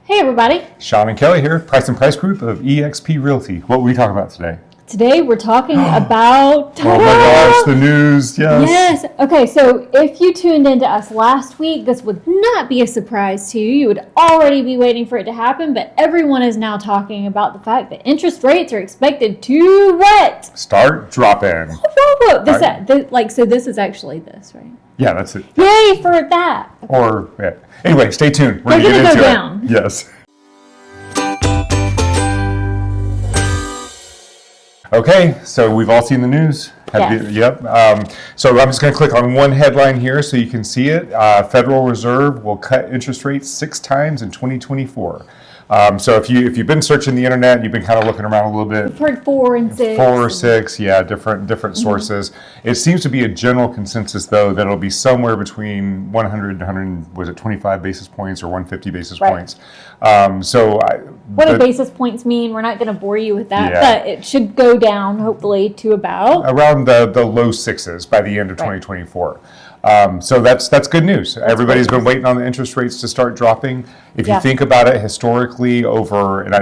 Hey everybody. Sean and Kelly here, Price and Price Group of eXp Realty. What are we talking about today? Today we're talking about... Oh my gosh, the news, yes. Yes. Okay, so if you tuned into us last week, this would not be a surprise to you. You would already be waiting for it to happen, but everyone is now talking about the fact that interest rates are expected to what? Start dropping. Whoa. So this is actually this, right? Yeah, that's it. Yay for that. Or, yeah. Anyway, stay tuned. We're going to go down. Yes. Okay, so we've all seen the news. Yep. So I'm just going to click on one headline here so you can see it. Federal Reserve will cut interest rates 6 times in 2024. So if you've been searching the internet, you've been kind of looking around a little bit. I've heard 4 and 6. 4 or 6, yeah, different sources. It seems to be a general consensus, though, that it'll be somewhere between 100 to 125 basis points or 150 basis points. What do basis points mean? We're not going to bore you with that, but it should go down, hopefully, to about... around the low 6s by the end of 2024. So that's good news. Everybody's been waiting on the interest rates to start dropping. If you think about it historically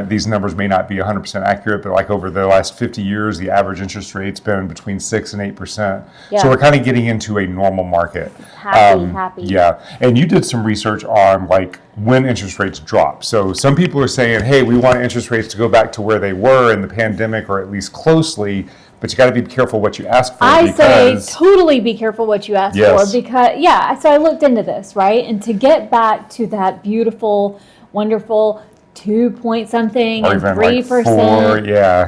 these numbers may not be 100% accurate, but like over the last 50 years, the average interest rate's been between 6 and 8%. Yeah. So we're kind of getting into a normal market. Happy. Yeah. And you did some research on like when interest rates drop. So some people are saying, hey, we want interest rates to go back to where they were in the pandemic or at least closely. But you got to be careful what you ask for. I say totally be careful what you ask for because, so I looked into this, right? And to get back to that beautiful, wonderful 2-point-something and 3%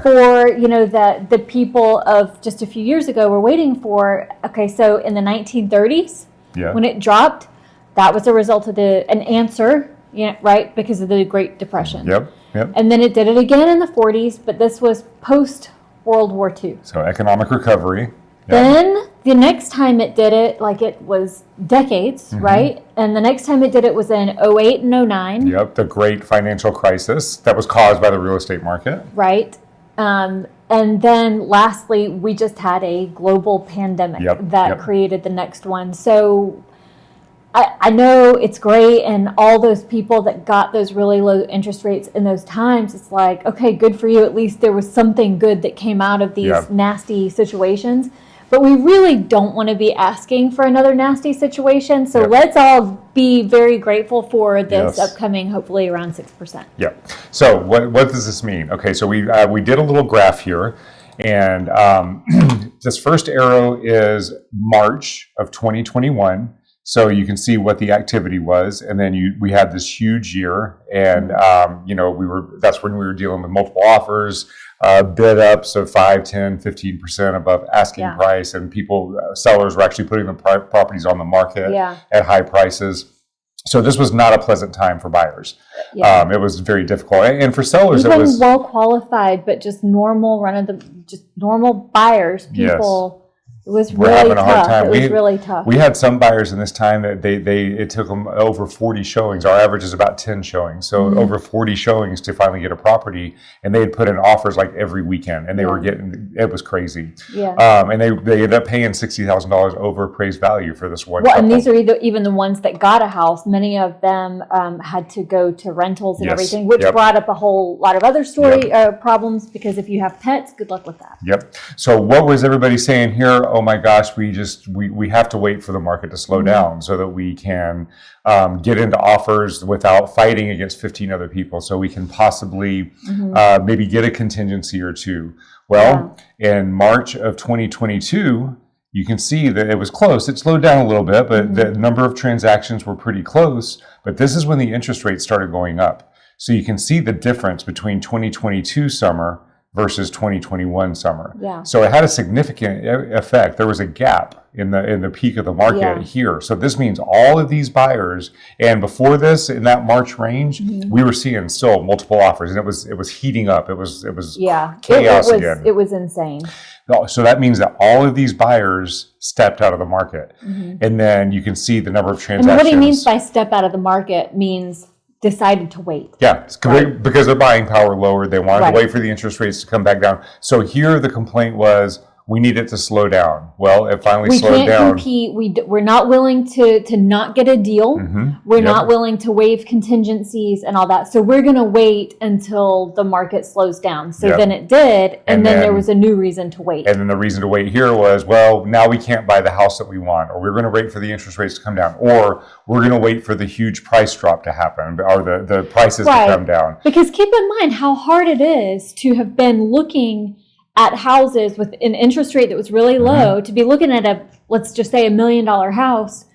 for, that the people of just a few years ago were waiting for. Okay, so in the 1930s, when it dropped, that was a result of an answer, right? Because of the Great Depression. Yep. And then it did it again in the 40s, but this was post World War II. So economic recovery. Yep. Then the next time it did it, like it was decades, right? And the next time it did it was in 08 and 09. Yep, the great financial crisis that was caused by the real estate market. Right. And then lastly, we just had a global pandemic that created the next one. So I know it's great, and all those people that got those really low interest rates in those times, it's like, okay, good for you. At least there was something good that came out of these nasty situations. But we really don't want to be asking for another nasty situation. So let's all be very grateful for this upcoming, hopefully around 6%. Yeah. So what does this mean? Okay, so we did a little graph here. And this first arrow is March of 2021. So you can see what the activity was, and then we had this huge year, and that's when we were dealing with multiple offers, bid ups of 5, 10, 15% above asking price, and sellers were actually putting the properties on the market at high prices. So this was not a pleasant time for buyers. Yeah. It was very difficult, and for sellers, even it was well qualified, but just normal normal buyers, people. It was really tough. It was really tough. We had some buyers in this time that it took them over 40 showings. Our average is about 10 showings. So over 40 showings to finally get a property. And they had put in offers like every weekend. And they were it was crazy. Yeah. And they ended up paying $60,000 over appraised value for this one couple. And these are even the ones that got a house. Many of them had to go to rentals and everything, which brought up a whole lot of other problems, because if you have pets, good luck with that. Yep. So what was everybody saying here? Oh my gosh, we have to wait for the market to slow down so that we can get into offers without fighting against 15 other people, so we can possibly maybe get a contingency or two. Well, in March of 2022, you can see that it was close. It slowed down a little bit, but the number of transactions were pretty close. But this is when the interest rates started going up. So you can see the difference between 2022 summer versus 2021 summer. Yeah. So it had a significant effect. There was a gap in the peak of the market here. So this means all of these buyers, and before this, in that March range, we were seeing still multiple offers, and it was heating up. It was chaos again. It was insane. So that means that all of these buyers stepped out of the market. And then you can see the number of transactions. And what he means by step out of the market means decided to wait. Yeah, because their buying power lowered. They wanted to wait for the interest rates to come back down. So here the complaint was, We need it to slow down. Well, it finally we slowed can't down. compete. We're not willing to not get a deal. We're not willing to waive contingencies and all that. So we're going to wait until the market slows down. So then it did. And then there was a new reason to wait. And then the reason to wait here was, well, now we can't buy the house that we want, or we're going to wait for the interest rates to come down, or we're going to wait for the huge price drop to happen, or the prices to come down. Because keep in mind how hard it is to have been looking at houses with an interest rate that was really low, to be looking at let's just say $1 million house,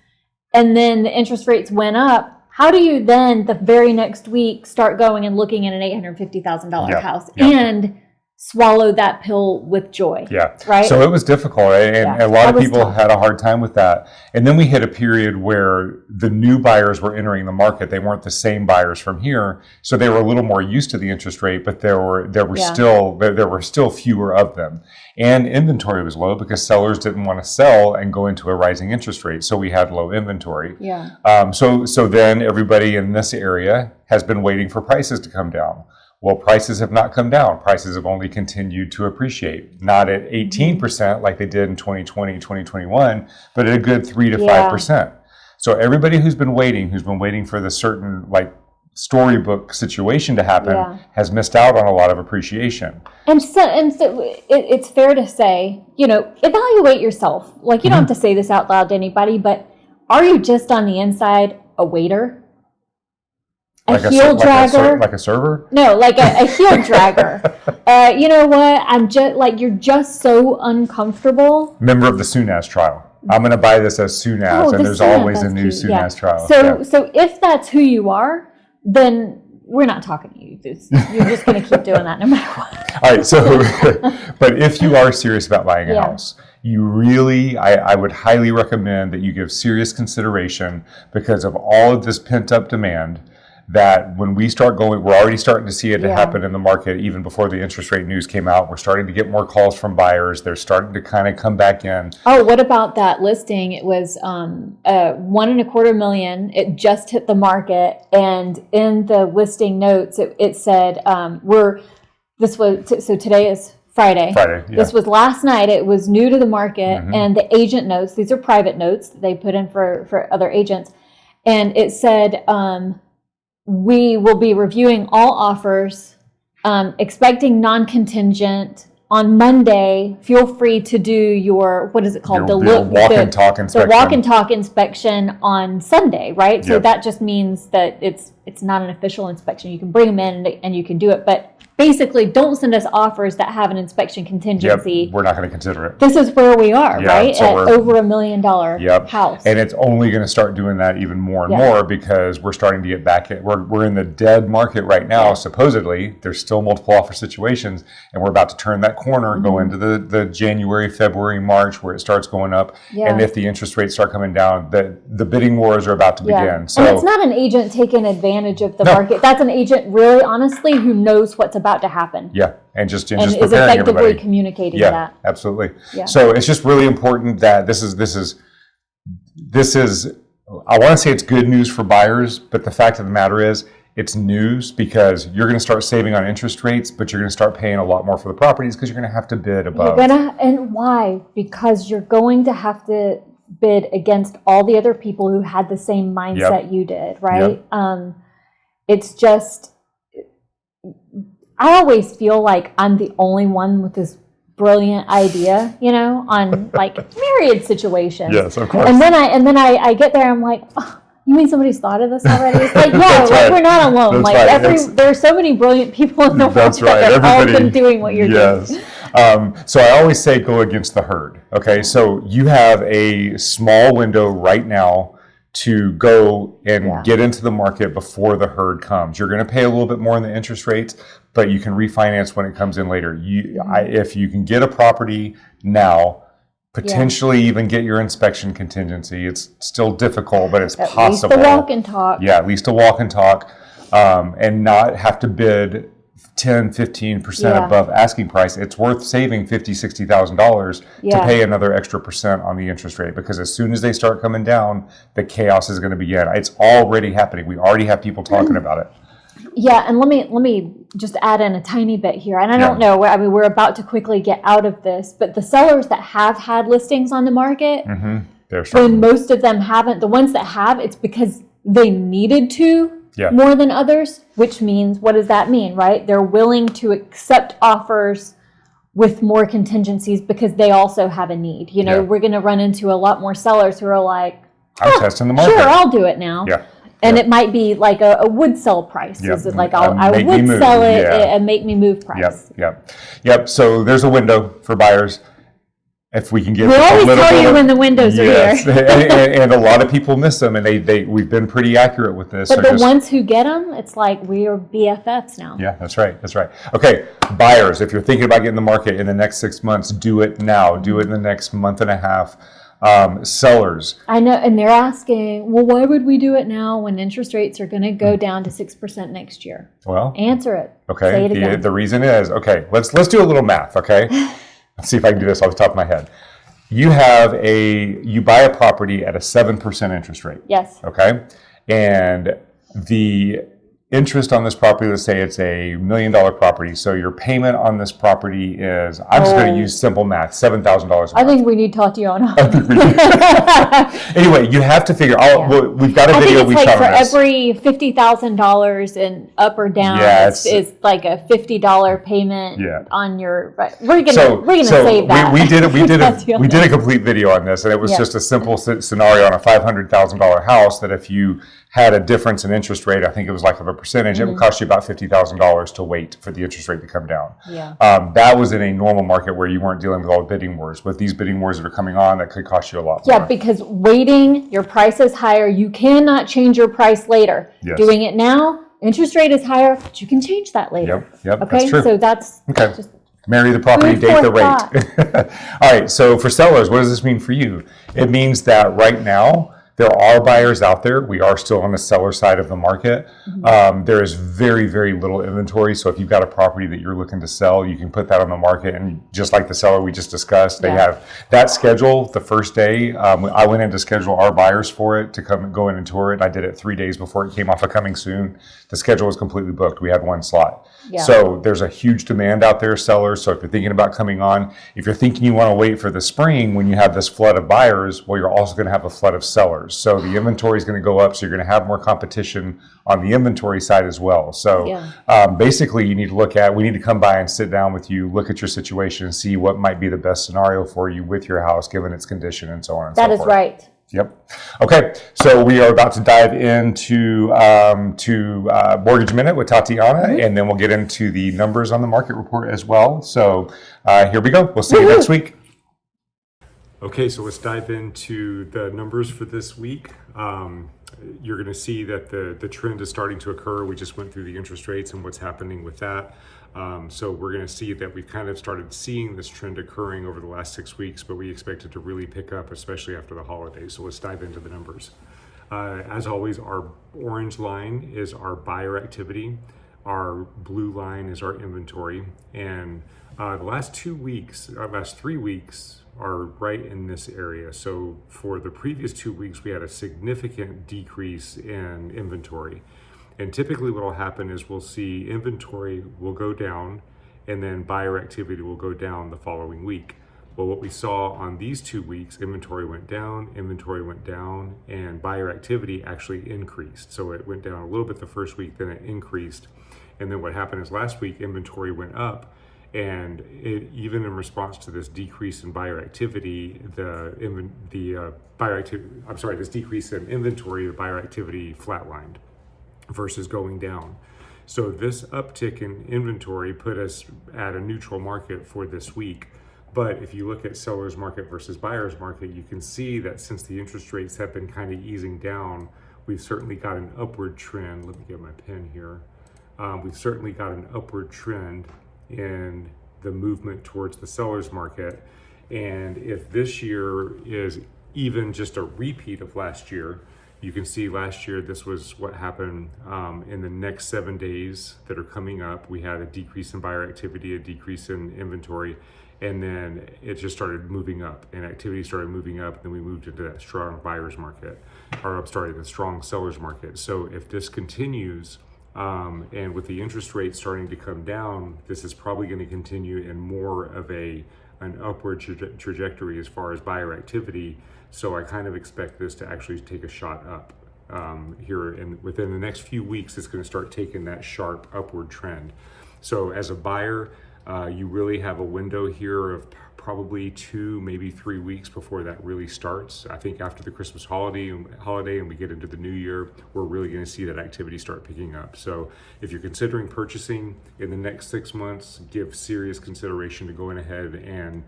and then the interest rates went up. How do you then the very next week start going and looking at an $850,000 house and swallow that pill with joy? Yeah. Right. So it was difficult, and a lot of people had a hard time with that. And then we hit a period where the new buyers were entering the market. They weren't the same buyers from here, so they were a little more used to the interest rate, but there were still fewer of them. And inventory was low because sellers didn't want to sell and go into a rising interest rate. So we had low inventory. Yeah. So then everybody in this area has been waiting for prices to come down. Well, prices have not come down. Prices have only continued to appreciate, not at 18% like they did in 2020, 2021, but at a good 3 to 5%. So everybody who's been waiting for the certain like storybook situation to happen has missed out on a lot of appreciation. And so it's fair to say, evaluate yourself. Like, you don't have to say this out loud to anybody, but are you just on the inside a waiter? Like a server? No, like a heel dragger. You know what? I'm just like, you're just so uncomfortable. Member of the soon as trial. I'm going to buy this as soon as, and there's always a new soon as trial. So if that's who you are, then we're not talking to you. You're just going to keep doing that no matter what. All right. So, but if you are serious about buying a house, you really, I would highly recommend that you give serious consideration because of all of this pent up demand. That when we start going, we're already starting to see it happen in the market even before the interest rate news came out. We're starting to get more calls from buyers. They're starting to kind of come back in. Oh, what about that listing? It was $1.25 million. It just hit the market, and in the listing notes, it said so today is Friday. Yeah. This was last night. It was new to the market, and the agent notes. These are private notes that they put in for other agents, and it said. We will be reviewing all offers, expecting non-contingent on Monday. Feel free to do your, what is it called? The walk and talk inspection. The walk and talk inspection on Sunday, right? So that just means that it's not an official inspection. You can bring them in and you can do it, but basically don't send us offers that have an inspection contingency. We're not going to consider it. This is where we are, right? So at over $1 million house. And it's only going to start doing that even more and more because we're starting to get back in. We're in the dead market right now, supposedly. There's still multiple offer situations, and we're about to turn that corner, go into the January, February, March, where it starts going up. And if the interest rates start coming down, the bidding wars are about to begin. So, and it's not an agent taking advantage of the market. That's an agent, really, honestly, who knows what's about to happen. And just is preparing effectively everybody. Communicating that. Absolutely. So it's just really important that this is I want to say it's good news for buyers, but the fact of the matter is it's news because you're going to start saving on interest rates, but you're going to start paying a lot more for the properties because you're going to have to bid above. And why? Because you're going to have to bid against all the other people who had the same mindset you did, right? It's just, I always feel like I'm the only one with this brilliant idea, on like myriad situations. Yes, of course. And then I get there, I'm like, oh, you mean somebody's thought of this already? It's like, we're not alone. There are so many brilliant people in the world that have all been doing what you're doing. So I always say go against the herd. Okay, so you have a small window right now to go and get into the market before the herd comes. You're going to pay a little bit more in the interest rates, but you can refinance when it comes in later. If you can get a property now, potentially even get your inspection contingency. It's still difficult, but it's possible. At least a walk and talk. Yeah, at least a walk and talk, and not have to bid 10, 15% above asking price. It's worth saving $50,000, $60,000 to pay another extra percent on the interest rate, because as soon as they start coming down, the chaos is going to begin. It's already happening. We already have people talking about it. Yeah, and let me just add in a tiny bit here. And I don't know, I mean, we're about to quickly get out of this, but the sellers that have had listings on the market, when most of them haven't, the ones that have, it's because they needed to more than others, which means, what does that mean, right? They're willing to accept offers with more contingencies because they also have a need. You know, we're going to run into a lot more sellers who are like, I'm testing the market. Sure, I'll do it now. Yeah. And it might be like a would sell price. Is it like I would sell it and make me move price? Yep. So there's a window for buyers. If we can get, we always tell you when the windows are here. and a lot of people miss them, and we've been pretty accurate with this. But the ones who get them, it's like we are BFFs now. Yeah, that's right. Okay, buyers, if you're thinking about getting the market in the next 6 months, do it now. Do it in the next month and a half. Sellers. I know, and they're asking, well, why would we do it now when interest rates are going to go down to 6% next year? Well, answer it. Okay. Say it again. The reason is, okay, let's do a little math, okay? Let's see if I can do this off the top of my head. You buy a property at a 7% interest rate. Yes. Okay. And the interest on this property, let's say it's a $1 million property. So your payment on this property is, I'm just going to use simple math, $7,000. I think we need Tatiana. Anyway, you have to figure out, we've got a video we shot on this. For every $50,000 in up or down, it's like a $50 payment on your, we're gonna save that. We did a complete video on this, and it was just a simple scenario on a $500,000 house that if you had a difference in interest rate, I think it was like of a percentage, it would cost you about $50,000 to wait for the interest rate to come down. Yeah. That was in a normal market where you weren't dealing with all the bidding wars. With these bidding wars that are coming on, that could cost you a lot more. Yeah, because waiting, your price is higher. You cannot change your price later. Yes. Doing it now, interest rate is higher, but you can change that later. Yep, okay? That's true. So that's just marry the property, date the rate. All right, so for sellers, what does this mean for you? It means that right now, there are buyers out there. We are still on the seller side of the market. There is very, very little inventory. So if you've got a property that you're looking to sell, you can put that on the market. And just like the seller we just discussed, they have that schedule the first day. I went in to schedule our buyers for it to go in and tour it. I did it 3 days before it came off of Coming Soon. The schedule was completely booked. We had one slot. Yeah. So there's a huge demand out there, sellers. So if you're thinking about coming on, if you're thinking you want to wait for the spring when you have this flood of buyers, well, you're also going to have a flood of sellers. So the inventory is going to go up. So you're going to have more competition on the inventory side as well. So basically we need to come by and sit down with you, look at your situation and see what might be the best scenario for you with your house, given its condition and so on and so forth. That is right. Yep. Okay, so we are about to dive into Mortgage Minute with Tatiana, and then we'll get into the numbers on the market report as well. So here we go. We'll see you next week. Okay, so let's dive into the numbers for this week. You're going to see that the trend is starting to occur. We just went through the interest rates and what's happening with that. So we're going to see that we've kind of started seeing this trend occurring over the last 6 weeks, but we expect it to really pick up, especially after the holidays. So let's dive into the numbers. As always, our orange line is our buyer activity. Our blue line is our inventory. And the last 3 weeks are right in this area. So for the previous 2 weeks, we had a significant decrease in inventory. And typically what will happen is we'll see inventory will go down and then buyer activity will go down the following week. Well, what we saw on these 2 weeks, inventory went down, and buyer activity actually increased. So it went down a little bit the first week, then it increased. And then what happened is last week, inventory went up. And even in response to this decrease in buyer activity, this decrease in inventory, the buyer activity flatlined versus going down. So this uptick in inventory put us at a neutral market for this week. But if you look at seller's market versus buyer's market, you can see that since the interest rates have been kind of easing down, we've certainly got an upward trend. Let me get my pen here. We've certainly got an upward trend in the movement towards the seller's market. And if this year is even just a repeat of last year, you can see last year, this was what happened in the next 7 days that are coming up. We had a decrease in buyer activity, a decrease in inventory, and then it just started moving up and activity started moving up. And then we moved into that strong buyer's market, the strong seller's market. So if this continues, And with the interest rate starting to come down, this is probably going to continue in more of an upward trajectory as far as buyer activity. So I kind of expect this to actually take a shot up here, and within the next few weeks, it's going to start taking that sharp upward trend. So as a buyer, you really have a window here of probably 2, maybe 3 weeks before that really starts. I think after the Christmas holiday and we get into the new year, we're really going to see that activity start picking up. So if you're considering purchasing in the next 6 months, give serious consideration to going ahead and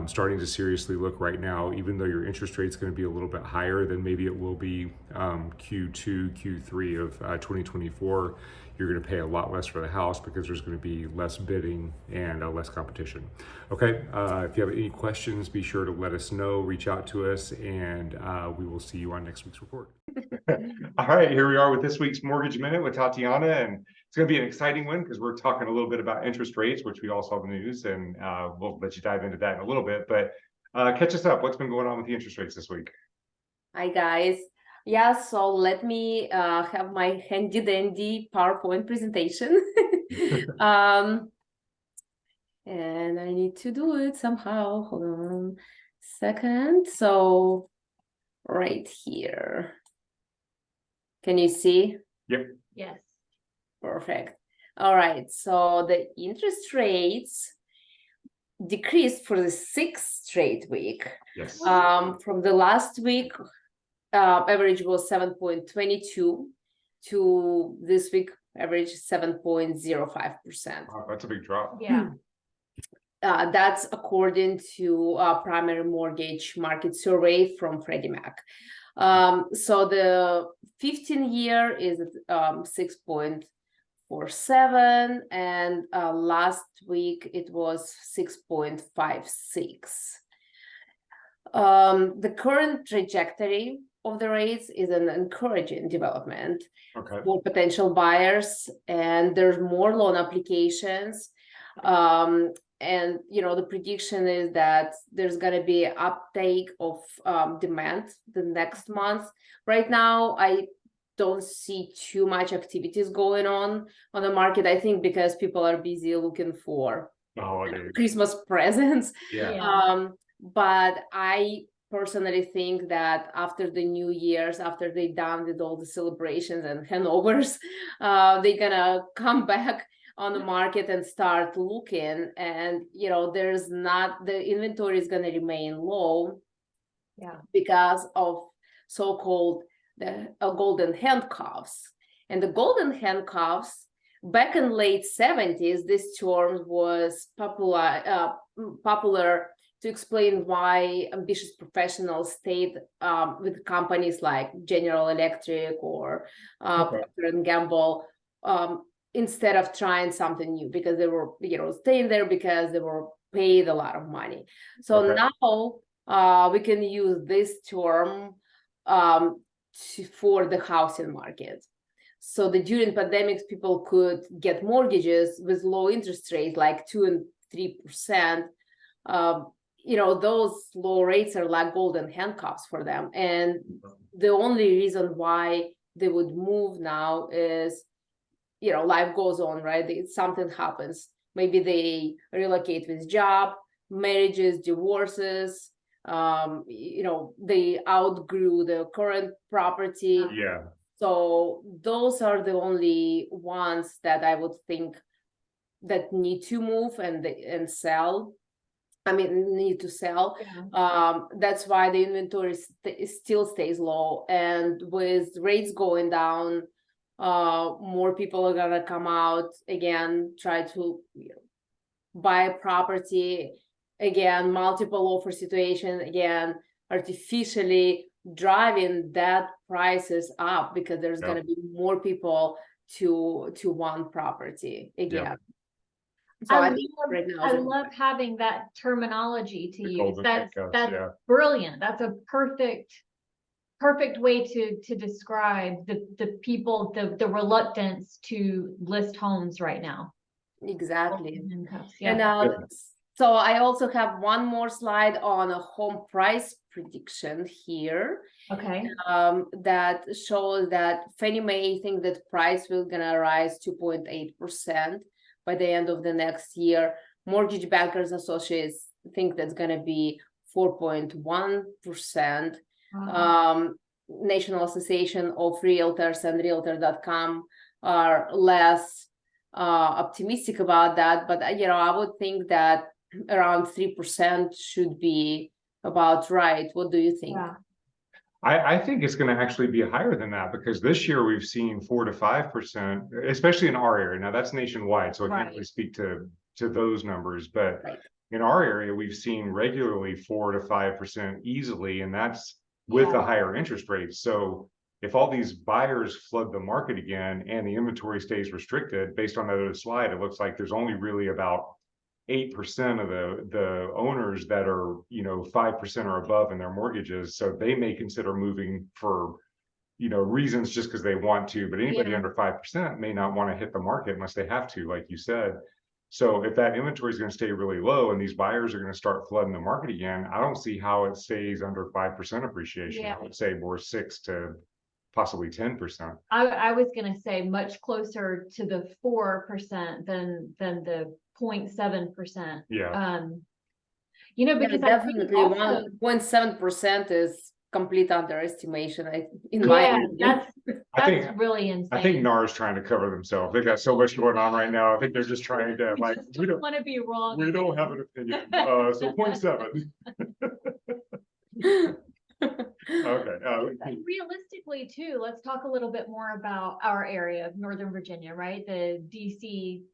starting to seriously look right now, even though your interest rate's going to be a little bit higher than maybe it will be Q2, Q3 of 2024. You're going to pay a lot less for the house because there's going to be less bidding and less competition. Okay, if you have any questions, be sure to let us know, reach out to us, and we will see you on next week's report. All right, here we are with this week's Mortgage Minute with Tatiana, and it's going to be an exciting one because we're talking a little bit about interest rates, which we all saw in the news, and we'll let you dive into that in a little bit. But catch us up. What's been going on with the interest rates this week? Hi, guys. Yeah, so let me have my handy dandy PowerPoint presentation. And I need to do it somehow. Hold on a second. So right here. Can you see? Yep. Yes. Perfect. All right. So the interest rates decreased for the 6th straight week. Yes. From the last week, average was 7.22 to this week average 7.05%. Wow, that's a big drop. Yeah. That's according to a primary mortgage market survey from Freddie Mac. So the 15-year is at 6.47, and last week it was 6.56. The current trajectory of the rates is an encouraging development for potential buyers, and there's more loan applications. And the prediction is that there's going to be uptake of demand the next month. Right now, I don't see too much activities going on the market. I think because people are busy looking for Christmas presents. Yeah. But I personally think that after the New Year's, after they're done with all the celebrations and handovers, they're gonna come back on the market and start looking. And the inventory is gonna remain low, because of so-called the golden handcuffs. And the golden handcuffs, back in late 70s, this term was popular to explain why ambitious professionals stayed with companies like General Electric or Procter & Gamble instead of trying something new, because they were staying there because they were paid a lot of money. So now we can use this term for the housing market. So during pandemics, people could get mortgages with low interest rates like 2 and 3%. Those low rates are like golden handcuffs for them. And the only reason why they would move now is, life goes on, right? Something happens. Maybe they relocate with job, marriages, divorces, they outgrew the current property. Yeah. So those are the only ones that I would think that need to move and sell. Need to sell. That's why the inventory still stays low. And with rates going down, more people are gonna come out again, try to buy a property again, multiple offer situation again, artificially driving that prices up, because there's gonna be more people to want property again. So I love having that terminology to use. That's brilliant. That's a perfect way to describe the people, the reluctance to list homes right now. Exactly. Yeah. And So I also have one more slide on a home price prediction here. Okay. That shows that Fannie Mae think that price will gonna rise 2.8% by the end of the next year. Mortgage Bankers Associates think that's gonna be 4.1%. National Association of Realtors and Realtor.com are less optimistic about that, but I would think that around 3% should be about right. What do you think? Yeah. I think it's going to actually be higher than that, because this year we've seen 4 to 5%, especially in our area. Now that's nationwide, so I can't really speak to those numbers, but in our area we've seen regularly 4 to 5% easily, and that's with the higher interest rates. So if all these buyers flood the market again and the inventory stays restricted, based on that other slide, it looks like there's only really about 8% of the owners that are 5% or above in their mortgages, so they may consider moving for reasons just because they want to, but anybody under 5% may not want to hit the market unless they have to, like you said. So if that inventory is going to stay really low and these buyers are going to start flooding the market again, I don't see how it stays under 5% appreciation. I would say more 6 to possibly 10%. I was going to say much closer to the 4% than the 0.7%. Yeah. Because definitely 1.7% is complete underestimation. In my opinion. That's really insane. I think NAR is trying to cover themselves. They've got so much going on right now. I think they're just trying to we don't want to be wrong. We don't have an opinion. So 0.7. Okay. Realistically, too, let's talk a little bit more about our area of Northern Virginia, right? The DC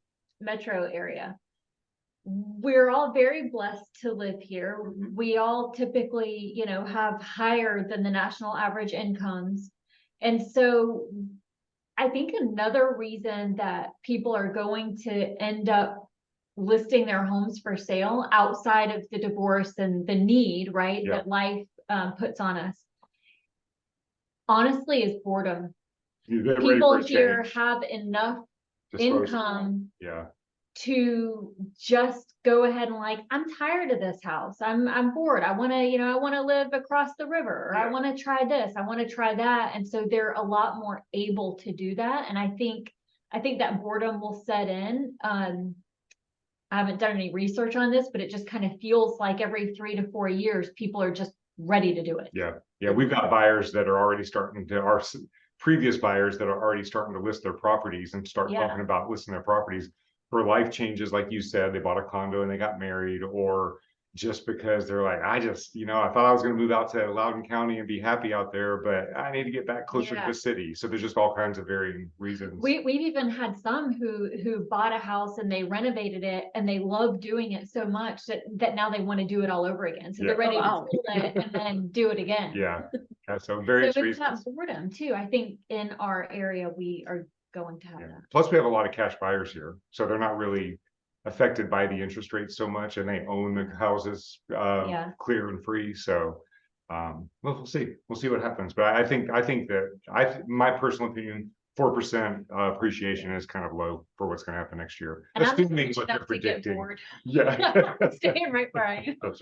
metro area. We're all very blessed to live here. We all typically, have higher than the national average incomes. And so I think another reason that people are going to end up listing their homes for sale outside of the divorce and the need, right, that life puts on us, honestly, is boredom. People here have enough income to just go ahead and I'm tired of this house. I'm bored. I want to live across the river, or I want to try this. I want to try that. And so they're a lot more able to do that. And I think that boredom will set in. I haven't done any research on this, but it just kind of feels like every 3 to 4 years, people are just ready to do it. Yeah. We've got buyers that are already starting to, our previous buyers that are already starting to list their properties and start talking about listing their properties for life changes. Like you said, they bought a condo and they got married, or just because they're like, I thought I was going to move out to Loudoun County and be happy out there, but I need to get back closer to the city. So there's just all kinds of varying reasons. We've even had some who bought a house and they renovated it and they love doing it so much that now they want to do it all over again. So they're ready to sell it and then do it again. So various reasons. So it's not boredom too. I think in our area we are going to have that. Plus we have a lot of cash buyers here, so they're not really affected by the interest rates so much, and they own the houses clear and free. So we'll see what happens, but I think that my personal opinion, 4% appreciation is kind of low for what's going to happen next year, and assuming what they're predicting. Staying right where I am. That's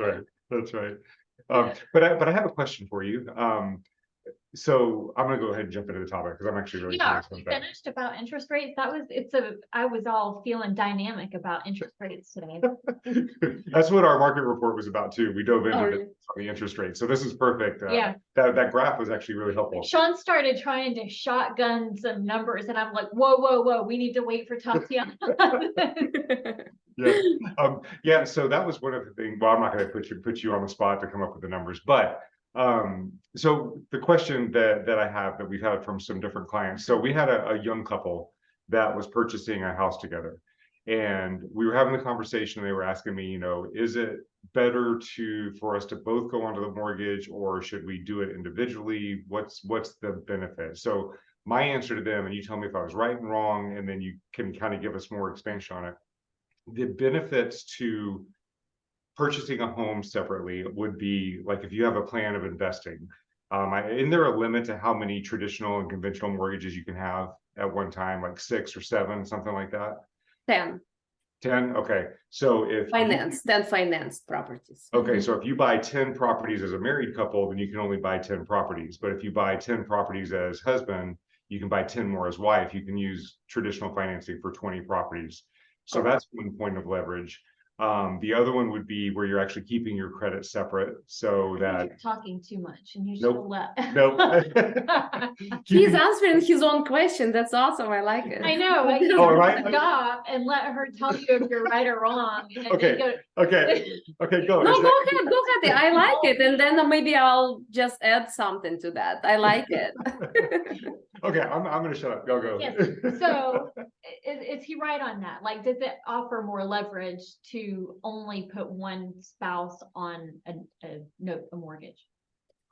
right. But I have a question for you. So I'm gonna go ahead and jump into the topic because I'm actually really curious about that. Finished about interest rates. I was all feeling dynamic about interest rates today. That's what our market report was about too. We dove into the interest rate. So this is perfect. That graph was actually really helpful. Sean started trying to shotgun some numbers and I'm like, whoa, we need to wait for Tatiana. So that was one of the things. Well, I'm not going to put you on the spot to come up with the numbers, but so the question that I have that we've had from some different clients. So we had a young couple that was purchasing a house together, and we were having the conversation, and they were asking me, is it better for us to both go onto the mortgage, or should we do it individually? What's the benefit? So my answer to them, and you tell me if I was right and wrong, and then you can kind of give us more expansion on it. The benefits to purchasing a home separately would be like, if you have a plan of investing, isn't there a limit to how many traditional and conventional mortgages you can have at one time, like 6 or 7, something like that? 10. 10? Okay. So if Ten financed properties. okay, so if you buy 10 properties as a married couple, then you can only buy 10 properties. But if you buy 10 properties as husband, you can buy 10 more as wife. You can use traditional financing for 20 properties. So that's one point of leverage. The other one would be where you're actually keeping your credit separate so that You're talking too much and you should Nope. let. Nope. He's answering his own question. That's awesome. I like it. I know, but you Oh, right? stop and let her tell you if you're right or wrong. And then Okay. go, Okay, go. No, Is go that- ahead. I like it. And then maybe I'll just add something to that. I like it. Okay, I'm gonna shut up. Go. Yes. So is he right on that? Like, does it offer more leverage to only put one spouse on a mortgage?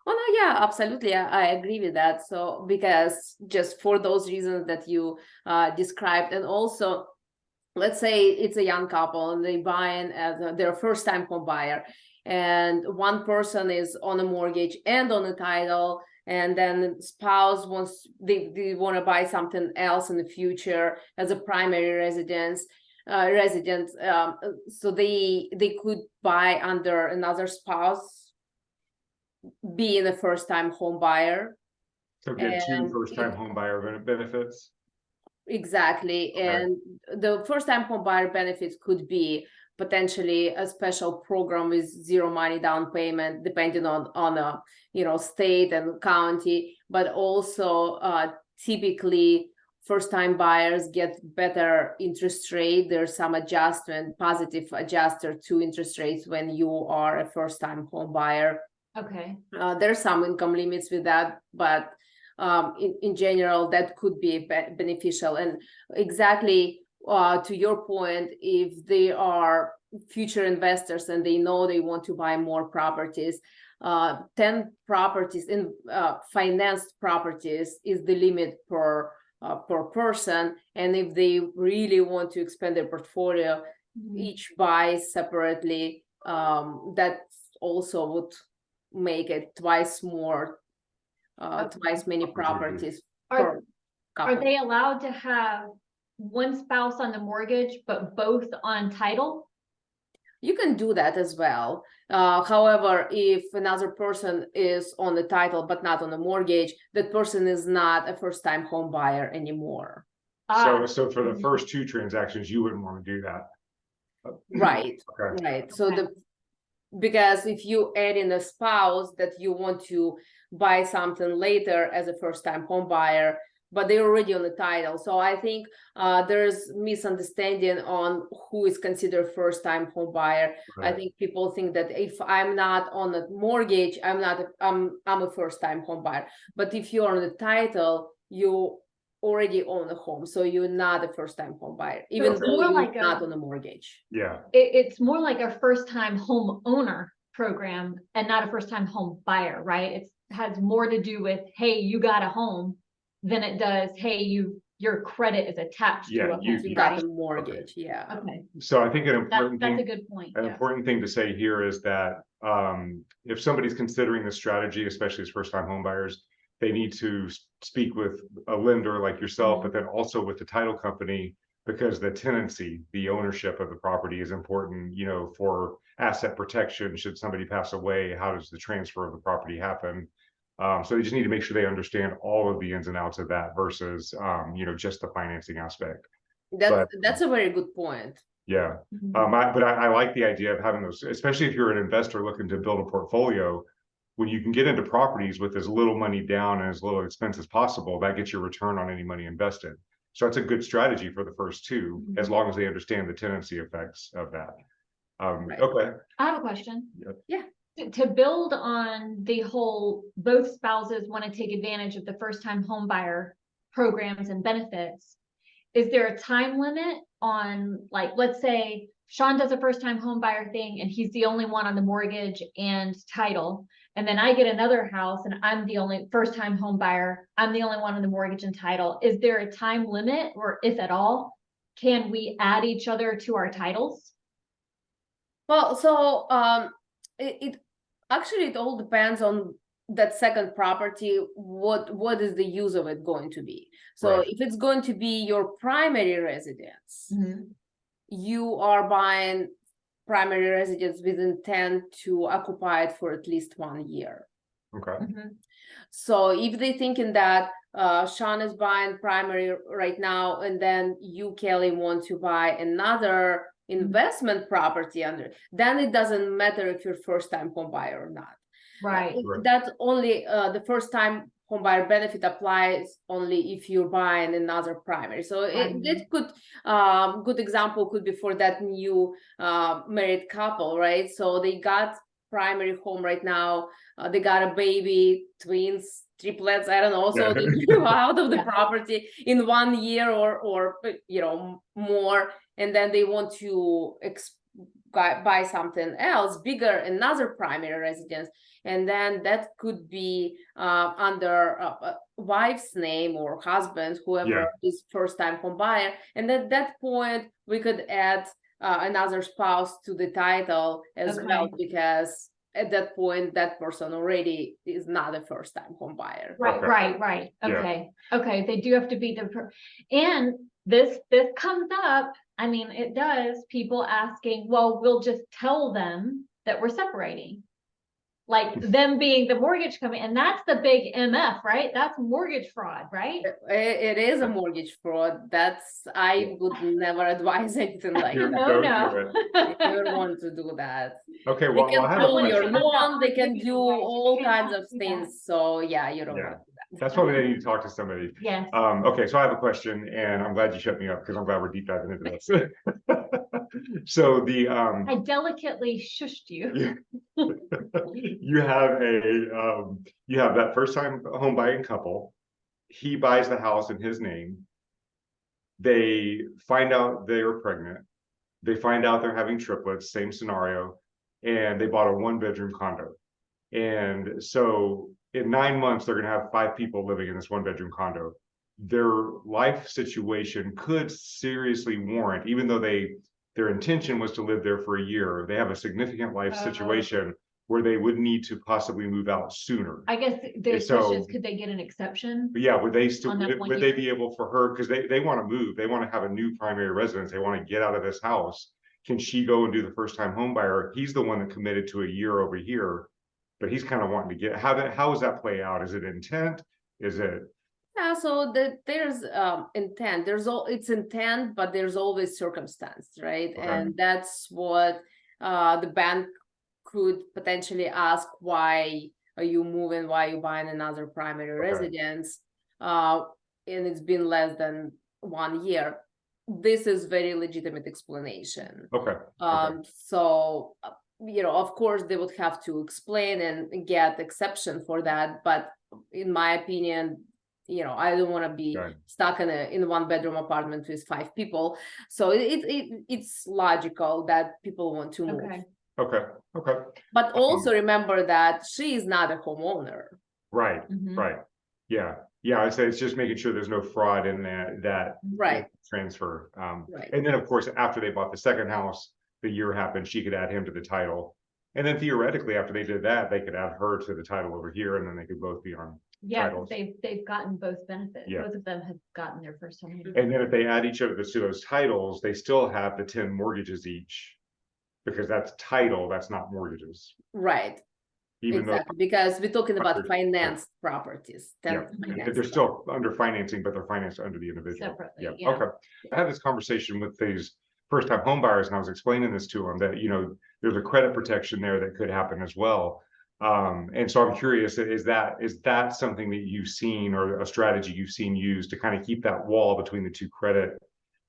Oh no, yeah, absolutely. I agree with that. So because just for those reasons that you described, and also let's say it's a young couple and they buy in as their first time home buyer, and one person is on a mortgage and on a title, and then the spouse wants they want to buy something else in the future as a primary residence. So they could buy under another spouse, being a first-time home buyer. So get two And first-time home buyer benefits. exactly. Okay. And the first-time home buyer benefits could be potentially a special program with zero money down payment, depending on a state and county, but also typically first-time buyers get better interest rate. There's some adjustment, positive adjuster to interest rates when you are a first-time home buyer. Okay. There's some income limits with that, but in general, that could be beneficial. And exactly to your point, if they are future investors and they know they want to buy more properties, 10 properties in financed properties is the limit per person. And if they really want to expand their portfolio, each buy separately, that also would make it twice many properties per couple. Are they allowed to have one spouse on the mortgage but both on title? You can do that as well. However, if another person is on the title but not on the mortgage, that person is not a first-time home buyer anymore. So for the first two transactions, you wouldn't want to do that. Right. Okay. Right. So because if you add in a spouse that you want to buy something later as a first-time home buyer, but they're already on the title. So I think there's misunderstanding on who is considered first-time home buyer. Right. I think people think that if I'm not on a mortgage, I'm a first-time home buyer. But if you're on the title, you already own a home, so you're not a first-time home buyer, even though you're not on a mortgage. Yeah. It's more like a first-time home owner program and not a first-time home buyer, right? It has more to do with, hey, you got a home, than it does, hey, your credit is attached to a home. You got a mortgage. Okay. Yeah. Okay. So I think an important that's a good point. important thing to say here is that if somebody's considering this strategy, especially as first-time home buyers, they need to speak with a lender like yourself, but then also with the title company, because the tenancy, the ownership of the property is important, for asset protection. Should somebody pass away, how does the transfer of the property happen? So they just need to make sure they understand all of the ins and outs of that versus, just the financing aspect. That's a very good point. Yeah. I like the idea of having those, especially if you're an investor looking to build a portfolio. When you can get into properties with as little money down and as little expense as possible, that gets your return on any money invested. So it's a good strategy for the first two, as long as they understand the tenancy effects of that. Right. Okay. I have a question. Yep. Yeah. To build on the whole, both spouses want to take advantage of the first-time home buyer programs and benefits. Is there a time limit on, like, let's say Sean does a first-time home buyer thing and he's the only one on the mortgage and title. And then I get another house and I'm the only first-time home buyer. I'm the only one on the mortgage and title. Is there a time limit, or if at all, can we add each other to our titles? Well, so it all depends on that second property. What is the use of it going to be? So Right. if it's going to be your primary residence, you are buying primary residence with intent to occupy it for at least 1 year. Okay. So if they thinking that Sean is buying primary right now, and then you, Kelly, want to buy another investment property under, then it doesn't matter if you're first-time home buyer or not. Right. That's only the first-time home buyer benefit applies only if you're buying another primary. So it could good example could be for that new married couple, right? So they got primary home right now. They got a baby, twins, triplets, I don't know. So they move out of the property in 1 year or more, and then they want to buy something else bigger, another primary residence, and then that could be under wife's name or husband, whoever is first-time home buyer. And at that point, we could add another spouse to the title as well, because at that point, that person already is not a first-time home buyer. Right. Okay. They do have to be and this comes up. I mean, it does. People asking, well, we'll just tell them that we're separating. Like them being the mortgage company, and that's the big MF, right? That's mortgage fraud, right? It is a mortgage fraud. I would never advise anything like that. No. You don't want to do that. Okay, They well, can I have pull a your question. loan, they can do all kinds of things. So yeah, you don't want to do that. That's why we need to talk to somebody. Yes. Okay, so I have a question, and I'm glad you shut me up because I'm glad we're deep diving into this. So I delicately shushed you. you have that first time home buying couple. He buys the house in his name. They find out they're pregnant. They find out they're having triplets, same scenario, and they bought a 1-bedroom condo. And so in 9 months, they're going to have 5 people living in this 1-bedroom condo. Their life situation could seriously warrant, even though their intention was to live there for a year, they have a significant life situation where they would need to possibly move out sooner. I guess there's questions, could they get an exception? Yeah, would they still would they be able for her, because they want to move, they want to have a new primary residence, they want to get out of this house. Can she go and do the first time home buyer? He's the one that committed to a year over here, but he's kind of wanting to get, how does that play out? Is it intent? Is it? Yeah, so there's intent. It's intent, but there's always circumstance, right? Okay. And that's what the bank could potentially ask: why are you moving? Why are you buying another primary residence? And it's been less than 1 year. This is very legitimate explanation. Okay. So of course they would have to explain and get exception for that, but in my opinion, I don't want to be stuck in a 1-bedroom apartment with 5 people. So it's logical that people want to move. Okay. But also remember that she is not a homeowner. Right. Yeah. I'd say it's just making sure there's no fraud in that transfer. And then of course, after they bought the second house, the year happened, she could add him to the title. And then theoretically, after they did that, they could add her to the title over here, and then they could both be on titles. They've gotten both benefits. Yeah. Both of them have gotten their first home. And then if they add each other to those titles, they still have the 10 mortgages each, because that's title, that's not mortgages. Right. Even exactly, because we're talking about financed properties. They're still under financing, but they're financed under the individual. Separately, Okay. I had this conversation with these first-time home buyers, and I was explaining this to them that there's a credit protection there that could happen as well. And so I'm curious, is that something that you've seen, or a strategy you've seen used to kind of keep that wall between the two credit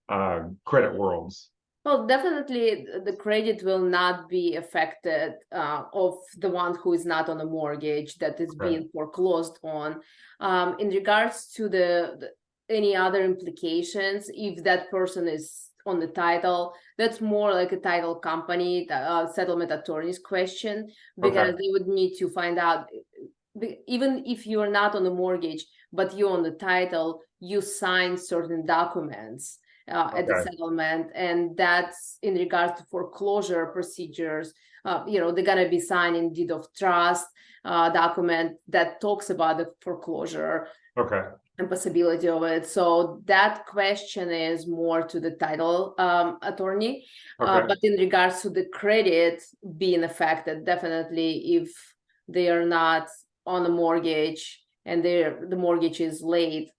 worlds? Well, definitely the credit will not be affected of the one who is not on a mortgage that is being foreclosed on. In regards to any other implications, if that person is on the title, that's more like a title company, settlement attorney's question, because they would need to find out, even if you're not on the mortgage, but you're on the title, you sign certain documents at the settlement, and that's in regards to foreclosure procedures. They're gonna be signing deed of trust document that talks about the foreclosure. and possibility of it. So that question is more to the title attorney. Okay. But in regards to the credit being affected, definitely if they are not on a mortgage and the mortgage is late,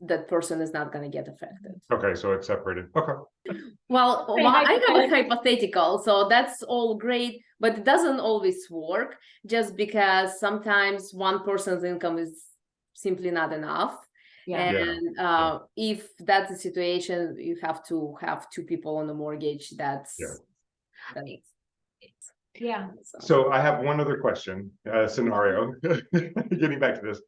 that person is not going to get affected. Okay, so it's separated. Okay. Well, I have a hypothetical, so that's all great, but it doesn't always work just because sometimes one person's income is simply not enough. Yeah. And if that's the situation, you have to have two people on the mortgage. That's Yeah. So I have one other question, scenario, getting back to this.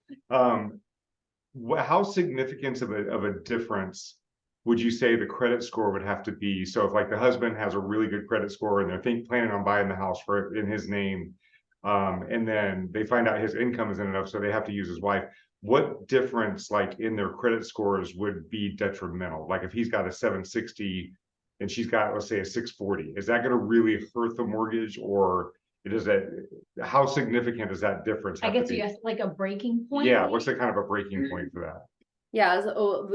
How significant of a difference would you say the credit score would have to be? So if like the husband has a really good credit score and they're planning on buying the house in his name, and then they find out his income isn't enough, so they have to use his wife. What difference like in their credit scores would be detrimental? Like if he's got a 760 and she's got, let's say, a 640, is that going to really hurt the mortgage, or does that, how significant does that difference have I guess to be? you asked like a breaking point. Yeah, what's the kind of a breaking point for that? Yeah, so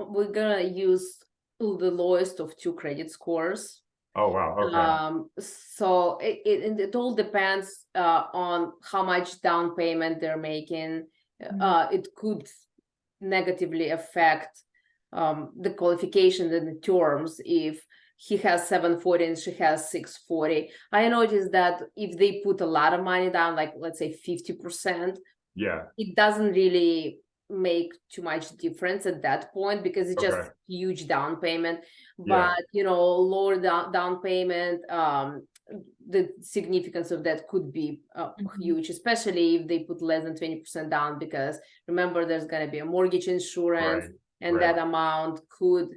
we're gonna use the lowest of two credit scores. Oh wow, okay. So it all depends on how much down payment they're making. It could negatively affect the qualification and the terms if he has 740 and she has 640. I noticed that if they put a lot of money down, like let's say 50%, yeah, it doesn't really make too much difference at that point because it's just huge down payment. But lower down payment, the significance of that could be huge, especially if they put less than 20% down, because remember there's going to be a mortgage insurance, and that amount could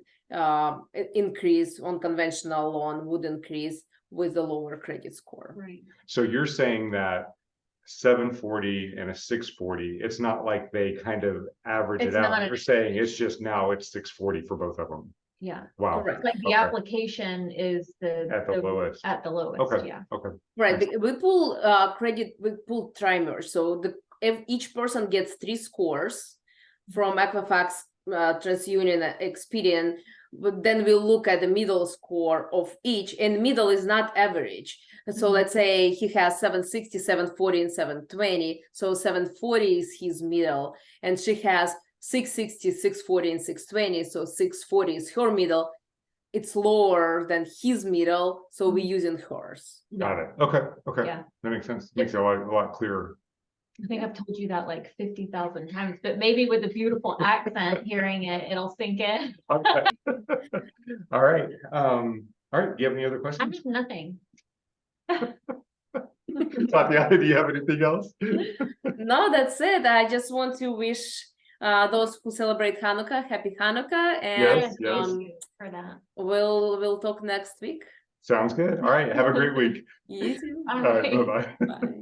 increase on conventional loan, would increase with a lower credit score. Right. So you're saying that 740 and a 640, it's not like they kind of average it out. You're saying it's just now it's 640 for both of them. Yeah. Wow. Correct. Like the application is at the lowest. At the lowest. Okay. Yeah. Okay. Right. We pull credit. We pull tri-merge. So if each person gets 3 scores from Equifax, TransUnion, Experian, but then we'll look at the middle score of each, and middle is not average. So let's say he has 760, 740, and 720. So 740 is his middle, and she has 660, 640, and 620. So 640 is her middle. It's lower than his middle, so we're using hers. Got it. Okay. Okay. Yeah. That makes sense. Makes it a lot clearer. I think I've told you that like 50,000 times, but maybe with a beautiful accent, hearing it, it'll sink in. Okay. All right. All right. Do you have any other I questions? have nothing. Tatiana, do you have anything else? No, that's it. I just want to wish those who celebrate Hanukkah, happy Hanukkah, and Yes. For that. we'll talk next week. Sounds good. All right. Have a great week. You too. All All right. right. Bye-bye. Bye.